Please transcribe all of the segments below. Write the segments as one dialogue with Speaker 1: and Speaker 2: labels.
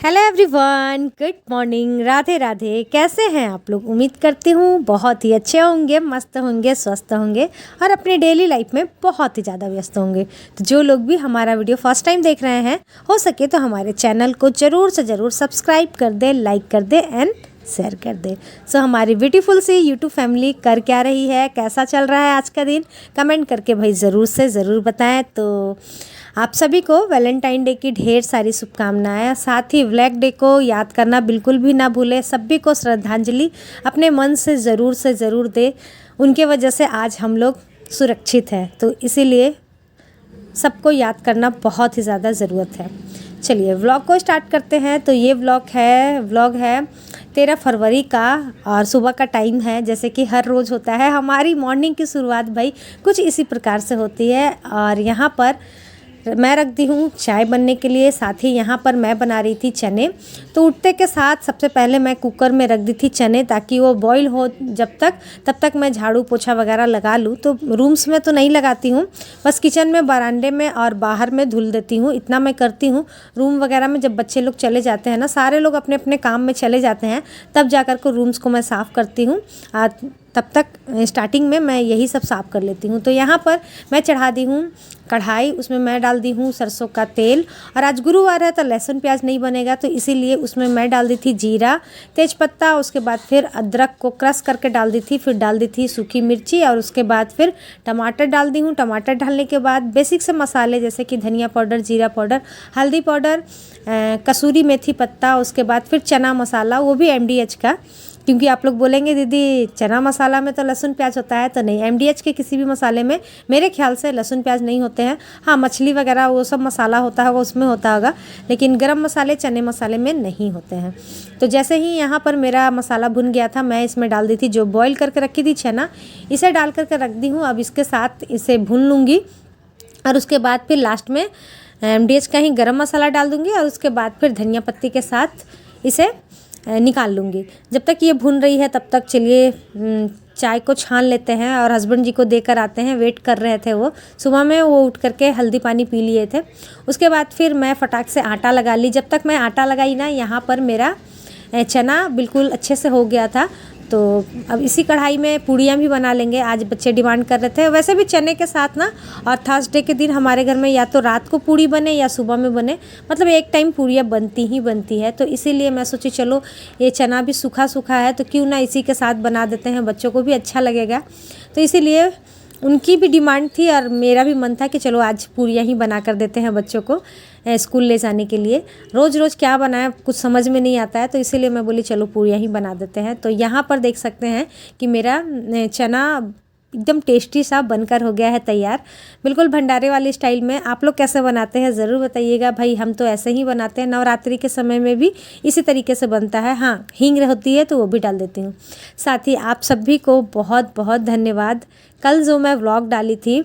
Speaker 1: Hello everyone, good morning, Radhe Radhe. कैसे हैं आप लोग? उम्मीद करती हूँ बहुत ही अच्छे होंगे, मस्त होंगे, स्वस्थ होंगे और अपनी डेली लाइफ में बहुत ही ज़्यादा व्यस्त होंगे। तो जो लोग भी हमारा वीडियो फर्स्ट टाइम देख रहे हैं, हो सके तो हमारे चैनल को ज़रूर से ज़रूर सब्सक्राइब कर दे, लाइक कर दे एंड शेयर कर दे। सो हमारी ब्यूटीफुल सी यूट्यूब फैमिली कर क्या रही है, कैसा चल रहा है आज का दिन, कमेंट करके भाई ज़रूर से ज़रूर बताएं। तो आप सभी को वैलेंटाइन डे की ढेर सारी शुभकामनाएं। साथ ही ब्लैक डे को याद करना बिल्कुल भी ना भूलें। सभी को श्रद्धांजलि अपने मन से ज़रूर दे। उनके वजह से आज हम लोग सुरक्षित हैं, तो इसीलिए सबको याद करना बहुत ही ज़्यादा ज़रूरत है। चलिए व्लॉग को स्टार्ट करते हैं। तो ये व्लॉग है 13 फरवरी का और सुबह का टाइम है। जैसे कि हर रोज़ होता है, हमारी मॉर्निंग की शुरुआत भाई कुछ इसी प्रकार से होती है। और यहाँ पर मैं रख दी हूँ चाय बनने के लिए। साथ ही यहाँ पर मैं बना रही थी चने। तो उठते के साथ सबसे पहले मैं कुकर में रख दी थी चने, ताकि वो बॉईल हो तब तक मैं झाड़ू पोछा वगैरह लगा लूँ। तो रूम्स में तो नहीं लगाती हूँ, बस किचन में, बरामदे में और बाहर में धुल देती हूँ। इतना मैं करती हूँ। रूम वगैरह में जब बच्चे लोग चले जाते हैं ना, सारे लोग अपने अपने काम में चले जाते हैं, तब जाकर को रूम्स को मैं साफ़ करती हूँ। तब तक स्टार्टिंग में मैं यही सब साफ़ कर लेती हूँ। तो यहाँ पर मैं चढ़ा दी हूँ कढ़ाई, उसमें मैं डाल दी हूँ सरसों का तेल। और आज गुरुवार है तो लहसुन प्याज नहीं बनेगा, तो इसीलिए उसमें मैं डाल दी थी जीरा, तेज़पत्ता, उसके बाद फिर अदरक को क्रश करके डाल दी थी, फिर डाल दी थी सूखी मिर्ची और उसके बाद फिर टमाटर डाल दी हूँ। टमाटर डालने के बाद बेसिक से मसाले जैसे कि धनिया पाउडर, जीरा पाउडर, हल्दी पाउडर, कसूरी मेथी पत्ता, उसके बाद फिर चना मसाला, वो भी MDH का। क्योंकि आप लोग बोलेंगे दीदी चना मसाला में तो लहसुन प्याज होता है, तो नहीं, MDH के किसी भी मसाले में मेरे ख्याल से लहसुन प्याज नहीं होते हैं। हाँ, मछली वगैरह वो सब मसाला होता है, वो उसमें होता होगा, लेकिन गरम मसाले चने मसाले में नहीं होते हैं। तो जैसे ही यहाँ पर मेरा मसाला भुन गया था, मैं इसमें डाल दी थी जो बॉईल करके रखी थी चना, इसे डाल करके रख दी हूँ। अब इसके साथ इसे भून लूँगी और उसके बाद फिर लास्ट में MDH का ही गरम मसाला डाल दूँगी और उसके बाद फिर धनिया पत्ती के साथ इसे निकाल लूँगी। जब तक ये भून रही है तब तक चलिए चाय को छान लेते हैं। और हस्बैंड जी को देकर आते हैं, वेट कर रहे थे वो। सुबह में वो उठ करके हल्दी पानी पी लिए थे। उसके बाद फिर मैं फटाक से आटा लगा ली। जब तक मैं आटा लगाई ना, यहाँ पर मेरा चना बिल्कुल अच्छे से हो गया था। तो अब इसी कढ़ाई में पूड़ियाँ भी बना लेंगे। आज बच्चे डिमांड कर रहे थे। वैसे भी चने के साथ ना, और थर्सडे के दिन हमारे घर में या तो रात को पूड़ी बने या सुबह में बने, मतलब एक टाइम पूड़ियाँ बनती है। तो इसीलिए मैं सोची चलो ये चना भी सूखा सूखा है, तो क्यों ना इसी के साथ बना देते हैं, बच्चों को भी अच्छा लगेगा। तो इसीलिए उनकी भी डिमांड थी और मेरा भी मन था कि चलो आज पूड़ियाँ ही बना कर देते हैं बच्चों को स्कूल ले जाने के लिए। रोज़ रोज़ क्या बनाए कुछ समझ में नहीं आता है, तो इसीलिए मैं बोली चलो पूड़ियाँ ही बना देते हैं। तो यहाँ पर देख सकते हैं कि मेरा चना एकदम टेस्टी सा बनकर हो गया है तैयार, बिल्कुल भंडारे वाली स्टाइल में। आप लोग कैसे बनाते हैं ज़रूर बताइएगा भाई। हम तो ऐसे ही बनाते हैं, नवरात्रि के समय में भी इसी तरीके से बनता है। हाँ, हींग होती है तो वो भी डाल देती हूँ। साथ ही आप सभी को बहुत बहुत धन्यवाद। कल जो मैं व्लॉग डाली थी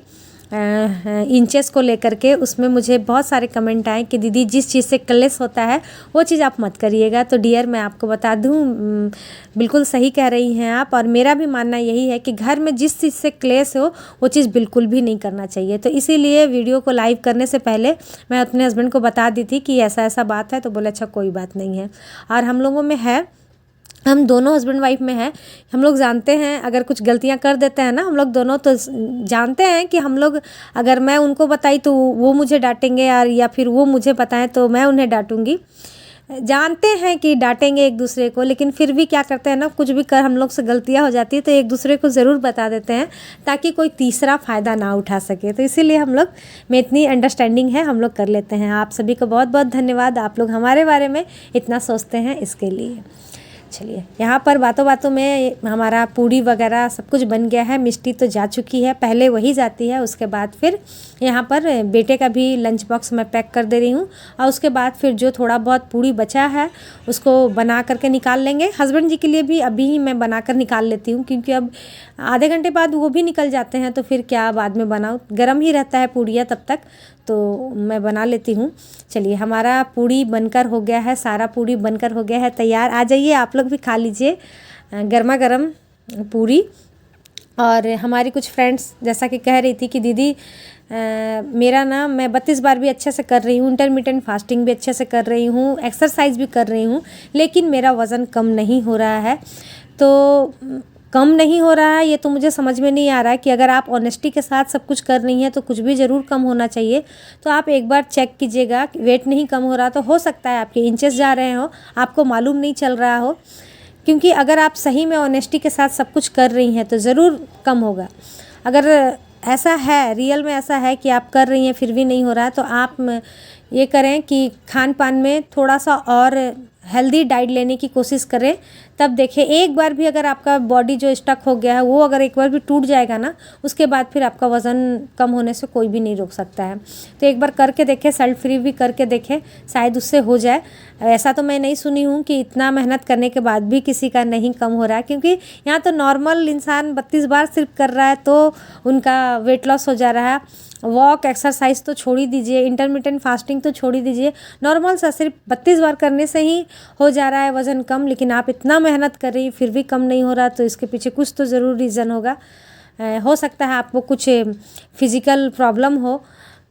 Speaker 1: इंचेस को लेकर के, उसमें मुझे बहुत सारे कमेंट आए कि दीदी जिस चीज़ से क्लेश होता है वो चीज़ आप मत करिएगा। तो डियर मैं आपको बता दूं, बिल्कुल सही कह रही हैं आप। और मेरा भी मानना यही है कि घर में जिस चीज़ से क्लेश हो वो चीज़ बिल्कुल भी नहीं करना चाहिए। तो इसीलिए वीडियो को लाइव करने से पहले मैं अपने हस्बैंड को बता दी थी कि ऐसा ऐसा बात है। तो बोले अच्छा कोई बात नहीं है। और हम लोगों में है, हम दोनों हस्बैंड वाइफ में हैं, हम लोग जानते हैं अगर कुछ गलतियां कर देते हैं ना, हम लोग दोनों तो जानते हैं कि हम लोग, अगर मैं उनको बताई तो वो मुझे डांटेंगे, और या फिर वो मुझे बताएं तो मैं उन्हें डांटूंगी। जानते हैं कि डांटेंगे एक दूसरे को, लेकिन फिर भी क्या करते हैं ना, कुछ भी कर हम लोग से गलतियां हो जाती है तो एक दूसरे को ज़रूर बता देते हैं, ताकि कोई तीसरा फ़ायदा ना उठा सके। तो इसीलिए हम लोग में इतनी अंडरस्टैंडिंग है, हम लोग कर लेते हैं। आप सभी को बहुत बहुत धन्यवाद, आप लोग हमारे बारे में इतना सोचते हैं, इसके लिए। चलिए यहाँ पर बातों बातों में हमारा पूड़ी वगैरह सब कुछ बन गया है। मिष्टी तो जा चुकी है, पहले वही जाती है। उसके बाद फिर यहाँ पर बेटे का भी लंच बॉक्स मैं पैक कर दे रही हूँ। और उसके बाद फिर जो थोड़ा बहुत पूड़ी बचा है उसको बना करके निकाल लेंगे। हस्बैंड जी के लिए भी अभी ही मैं बना कर निकाल लेती हूँ, क्योंकि अब आधे घंटे बाद वो भी निकल जाते हैं, तो फिर क्या बाद में बनाऊँ, गर्म ही रहता है पूड़ियाँ तब तक, तो मैं बना लेती हूँ। चलिए हमारा पूड़ी बनकर हो गया है, सारा पूड़ी बनकर हो गया है तैयार। आ जाइए आप लोग भी खा लीजिए गर्मा गर्म पूड़ी। और हमारी कुछ फ्रेंड्स जैसा कि कह रही थी कि दीदी मेरा ना मैं 32 बार भी अच्छे से कर रही हूँ, इंटरमिटेंट फास्टिंग भी अच्छे से कर रही हूँ, एक्सरसाइज भी कर रही हूँ, लेकिन मेरा वज़न कम नहीं हो रहा है। तो कम नहीं हो रहा है ये तो मुझे समझ में नहीं आ रहा है कि अगर आप ऑनेस्टी के साथ सब कुछ कर रही हैं तो कुछ भी ज़रूर कम होना चाहिए। तो आप एक बार चेक कीजिएगा, वेट नहीं कम हो रहा तो हो सकता है आपके इंचेस जा रहे हो, आपको मालूम नहीं चल रहा हो। क्योंकि अगर आप सही में ऑनेस्टी के साथ सब कुछ कर रही हैं तो ज़रूर कम होगा। अगर ऐसा है, रियल में ऐसा है कि आप कर रही हैं फिर भी नहीं हो रहा है, तो आप ये करें कि खान पान में थोड़ा सा और हेल्दी डाइट लेने की कोशिश करें। तब देखिए एक बार भी अगर आपका बॉडी जो स्टक हो गया है वो अगर एक बार भी टूट जाएगा ना, उसके बाद फिर आपका वज़न कम होने से कोई भी नहीं रोक सकता है। तो एक बार करके देखें, सेल्फ फ्री भी करके देखें, शायद उससे हो जाए। ऐसा तो मैं नहीं सुनी हूँ कि इतना मेहनत करने के बाद भी किसी का नहीं कम हो रहा है, क्योंकि यहाँ तो नॉर्मल इंसान 32 बार सिर्फ कर रहा है तो उनका वेट लॉस हो जा रहा है। वॉक एक्सरसाइज तो छोड़ ही दीजिए, इंटरमिटेंट फास्टिंग तो छोड़ ही दीजिए, नॉर्मल सा सिर्फ 32 बार करने से ही हो जा रहा है वज़न कम। लेकिन आप इतना मेहनत कर रही फिर भी कम नहीं हो रहा, तो इसके पीछे कुछ तो ज़रूर रीज़न होगा। हो सकता है आपको कुछ फिज़िकल प्रॉब्लम हो,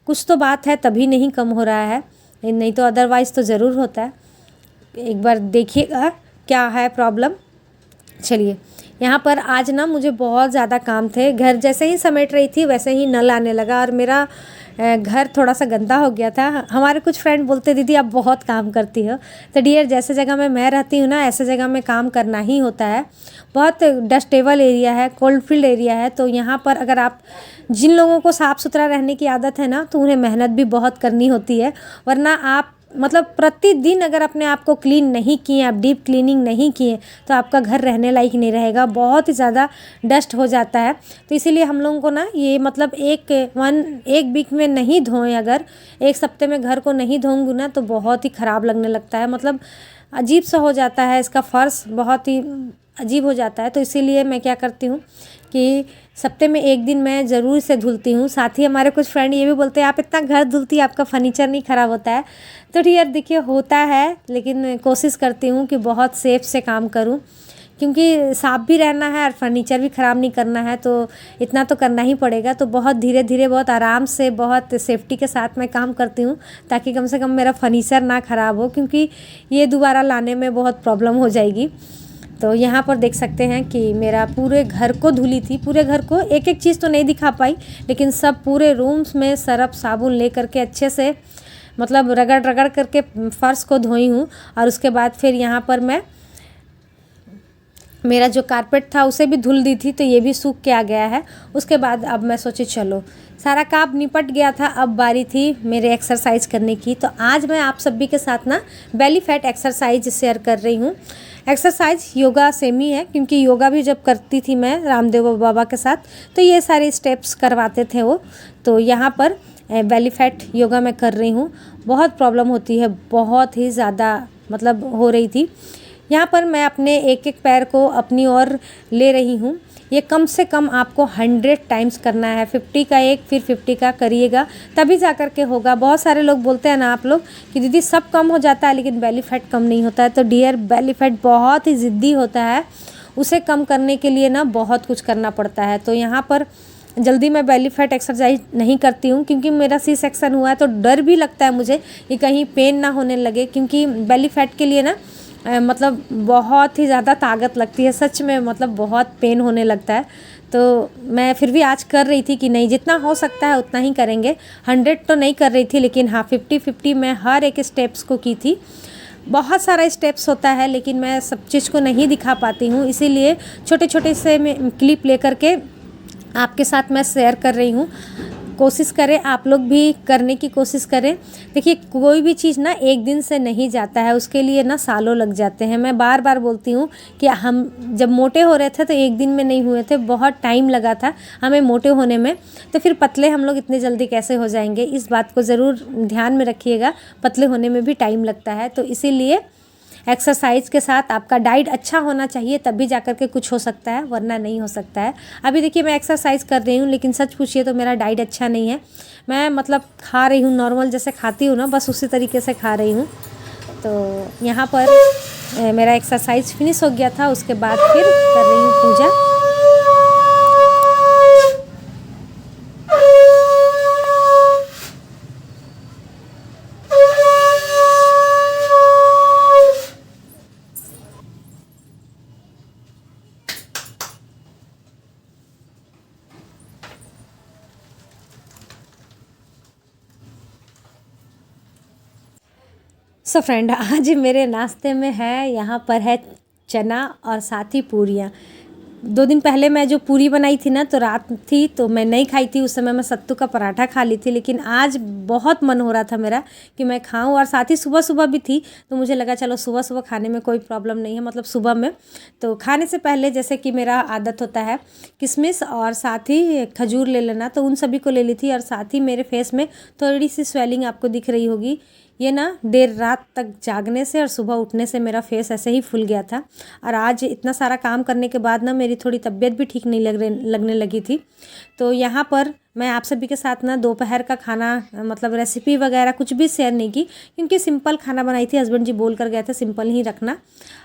Speaker 1: कुछ तो बात है तभी नहीं कम हो रहा है, नहीं तो अदरवाइज़ तो ज़रूर होता है। एक बार देखिएगा क्या है प्रॉब्लम। चलिए, यहाँ पर आज ना मुझे बहुत ज़्यादा काम थे। घर जैसे ही समेट रही थी वैसे ही नल आने लगा और मेरा घर थोड़ा सा गंदा हो गया था। हमारे कुछ फ्रेंड बोलते दीदी आप बहुत काम करती हो। तो डियर, जैसे जगह में मैं रहती हूँ ना, ऐसे जगह में काम करना ही होता है। बहुत डस्टेबल एरिया है, कोल्ड फील्ड एरिया है, तो यहाँ पर अगर आप जिन लोगों को साफ़ सुथरा रहने की आदत है ना, तो उन्हें मेहनत भी बहुत करनी होती है। वरना आप मतलब प्रतिदिन अगर अपने आप को क्लीन नहीं किए, आप डीप क्लीनिंग नहीं किए, तो आपका घर रहने लायक नहीं रहेगा, बहुत ही ज़्यादा डस्ट हो जाता है। तो इसीलिए हम लोगों को ना ये मतलब एक वीक में नहीं धोएं, अगर एक सप्ते में घर को नहीं धोऊंगी ना तो बहुत ही ख़राब लगने लगता है, मतलब अजीब सा हो जाता है, इसका फ़र्श बहुत ही अजीब हो जाता है। तो इसीलिए मैं क्या करती हूँ कि सप्ते में एक दिन मैं ज़रूर से धुलती हूँ। साथ ही हमारे कुछ फ्रेंड ये भी बोलते हैं आप इतना घर धुलती है, आपका फर्नीचर नहीं ख़राब होता है। तो ठीक है, देखिए होता है, लेकिन कोशिश करती हूँ कि बहुत सेफ से काम करूँ, क्योंकि साफ़ भी रहना है और फर्नीचर भी ख़राब नहीं करना है, तो इतना तो करना ही पड़ेगा। तो बहुत धीरे धीरे, बहुत आराम से, बहुत सेफ्टी के साथ मैं काम करती हूँ, ताकि कम से कम मेरा फर्नीचर ना ख़राब हो, क्योंकि ये दोबारा लाने में बहुत प्रॉब्लम हो जाएगी। तो यहाँ पर देख सकते हैं कि मेरा पूरे घर को धुली थी, पूरे घर को, एक एक चीज़ तो नहीं दिखा पाई, लेकिन सब पूरे रूम्स में सरफ साबुन ले करके अच्छे से मतलब रगड़ रगड़ करके फ़र्श को धोई हूँ। और उसके बाद फिर यहाँ पर मैं मेरा जो कारपेट था उसे भी धुल दी थी, तो ये भी सूख के आ गया है। उसके बाद अब मैं सोची चलो सारा काम निपट गया था, अब बारी थी मेरे एक्सरसाइज करने की। तो आज मैं आप सभी के साथ ना बेली फैट एक्सरसाइज शेयर कर रही हूँ। एक्सरसाइज योगा सेम ही है, क्योंकि योगा भी जब करती थी मैं रामदेव बाबा के साथ, तो ये सारे स्टेप्स करवाते थे वो। तो यहाँ पर बेली फैट योगा मैं कर रही हूँ। बहुत प्रॉब्लम होती है, बहुत ही ज़्यादा मतलब हो रही थी। यहाँ पर मैं अपने एक एक पैर को अपनी ओर ले रही हूँ। ये कम से कम आपको 100 टाइम्स करना है, 50 का एक फिर 50 का करिएगा, तभी जा कर के होगा। बहुत सारे लोग बोलते हैं ना आप लोग कि दीदी सब कम हो जाता है लेकिन बेली फैट कम नहीं होता है। तो डियर, बेली फैट बहुत ही ज़िद्दी होता है, उसे कम करने के लिए ना बहुत कुछ करना पड़ता है। तो यहाँ पर जल्दी मैं बेली फैट एक्सरसाइज नहीं करती हूँ, क्योंकि मेरा सी सेक्शन हुआ है, तो डर भी लगता है मुझे कि कहीं पेन ना होने लगे, क्योंकि बेली फैट के लिए ना मतलब बहुत ही ज़्यादा ताकत लगती है, सच में मतलब बहुत पेन होने लगता है। तो मैं फिर भी आज कर रही थी कि नहीं, जितना हो सकता है उतना ही करेंगे। 100 तो नहीं कर रही थी, लेकिन हाँ 50-50 मैं हर एक स्टेप्स को की थी। बहुत सारा स्टेप्स होता है, लेकिन मैं सब चीज़ को नहीं दिखा पाती हूँ, इसीलिए छोटे छोटे से मैं क्लिप ले करके आपके साथ मैं शेयर कर रही हूँ। कोशिश करें, आप लोग भी करने की कोशिश करें। देखिए, कोई भी चीज़ ना एक दिन से नहीं जाता है, उसके लिए ना सालों लग जाते हैं। मैं बार बार बोलती हूँ कि हम जब मोटे हो रहे थे तो एक दिन में नहीं हुए थे, बहुत टाइम लगा था हमें मोटे होने में। तो फिर पतले हम लोग इतने जल्दी कैसे हो जाएंगे, इस बात को ज़रूर ध्यान में रखिएगा। पतले होने में भी टाइम लगता है, तो इसीलिए एक्सरसाइज के साथ आपका डाइट अच्छा होना चाहिए, तभी जाकर के कुछ हो सकता है, वरना नहीं हो सकता है। अभी देखिए मैं एक्सरसाइज कर रही हूँ, लेकिन सच पूछिए तो मेरा डाइट अच्छा नहीं है। मैं मतलब खा रही हूँ नॉर्मल जैसे खाती हूँ ना, बस उसी तरीके से खा रही हूँ। तो यहाँ पर मेरा एक्सरसाइज फिनिश हो गया था, उसके बाद फिर कर रही हूँ पूजा। सो फ्रेंड, आज मेरे नाश्ते में है, यहाँ पर है चना और साथ ही पूरियाँ। 2 दिन पहले मैं जो पूरी बनाई थी ना, तो रात थी तो मैं नहीं खाई थी, उस समय मैं सत्तू का पराठा खा ली थी। लेकिन आज बहुत मन हो रहा था मेरा कि मैं खाऊं, और साथ ही सुबह सुबह भी थी, तो मुझे लगा चलो सुबह सुबह खाने में कोई प्रॉब्लम नहीं है, मतलब सुबह में। तो खाने से पहले जैसे कि मेरा आदत होता है किशमिश और साथ ही खजूर ले लेना, तो उन सभी को ले ली थी। और साथ ही मेरे फेस में थोड़ी सी स्वेलिंग आपको दिख रही होगी, ये ना देर रात तक जागने से और सुबह उठने से मेरा फेस ऐसे ही फूल गया था। और आज इतना सारा काम करने के बाद ना मेरी थोड़ी तबीयत भी ठीक नहीं लगने लगी थी। तो यहाँ पर मैं आप सभी के साथ ना दोपहर का खाना, मतलब रेसिपी वगैरह कुछ भी शेयर नहीं की, क्योंकि सिंपल खाना बनाई थी। हस्बैंड जी बोल कर गए थे सिंपल ही रखना।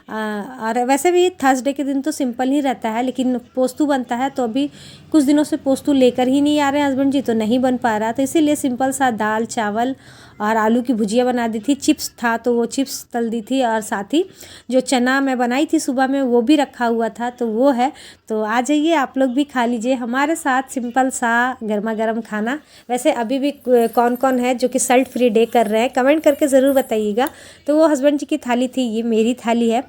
Speaker 1: और वैसे भी थर्सडे के दिन तो सिंपल ही रहता है, लेकिन पोस्तू बनता है, तो अभी कुछ दिनों से पोस्तू लेकर ही नहीं आ रहे हैं हस्बैंड जी, तो नहीं बन पा रहा। तो इसीलिए सिंपल सा दाल चावल और आलू की भुजिया बना दी थी। चिप्स था तो वो चिप्स तल दी थी, और साथ ही जो चना मैं बनाई थी सुबह में वो भी रखा हुआ था, तो वो है। तो आ जाइए आप लोग भी खा लीजिए हमारे साथ सिंपल सा गर्मा गर्म खाना। वैसे अभी भी कौन कौन है जो कि सल्ट फ्री डे कर रहे हैं, कमेंट करके ज़रूर बताइएगा। तो वो हस्बैंड जी की थाली थी, ये मेरी थाली है।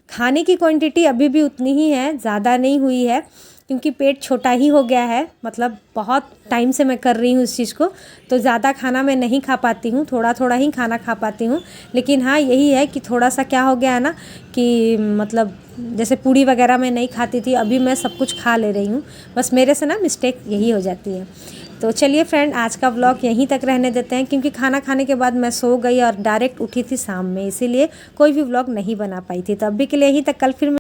Speaker 1: खाने की क्वांटिटी अभी भी उतनी ही है, ज़्यादा नहीं हुई है, क्योंकि पेट छोटा ही हो गया है। मतलब बहुत टाइम से मैं कर रही हूँ इस चीज़ को, तो ज़्यादा खाना मैं नहीं खा पाती हूँ, थोड़ा थोड़ा ही खाना खा पाती हूँ। लेकिन हाँ, यही है कि थोड़ा सा क्या हो गया है ना, कि मतलब जैसे पूड़ी वगैरह मैं नहीं खाती थी, अभी मैं सब कुछ खा ले रही हूँ। बस मेरे से ना मिस्टेक यही हो जाती है। तो चलिए फ्रेंड, आज का व्लॉग यहीं तक रहने देते हैं, क्योंकि खाना खाने के बाद मैं सो गई और डायरेक्ट उठी थी शाम में, इसीलिए कोई भी व्लॉग नहीं बना पाई थी। तो अभी के लिए यहीं तक, कल फिर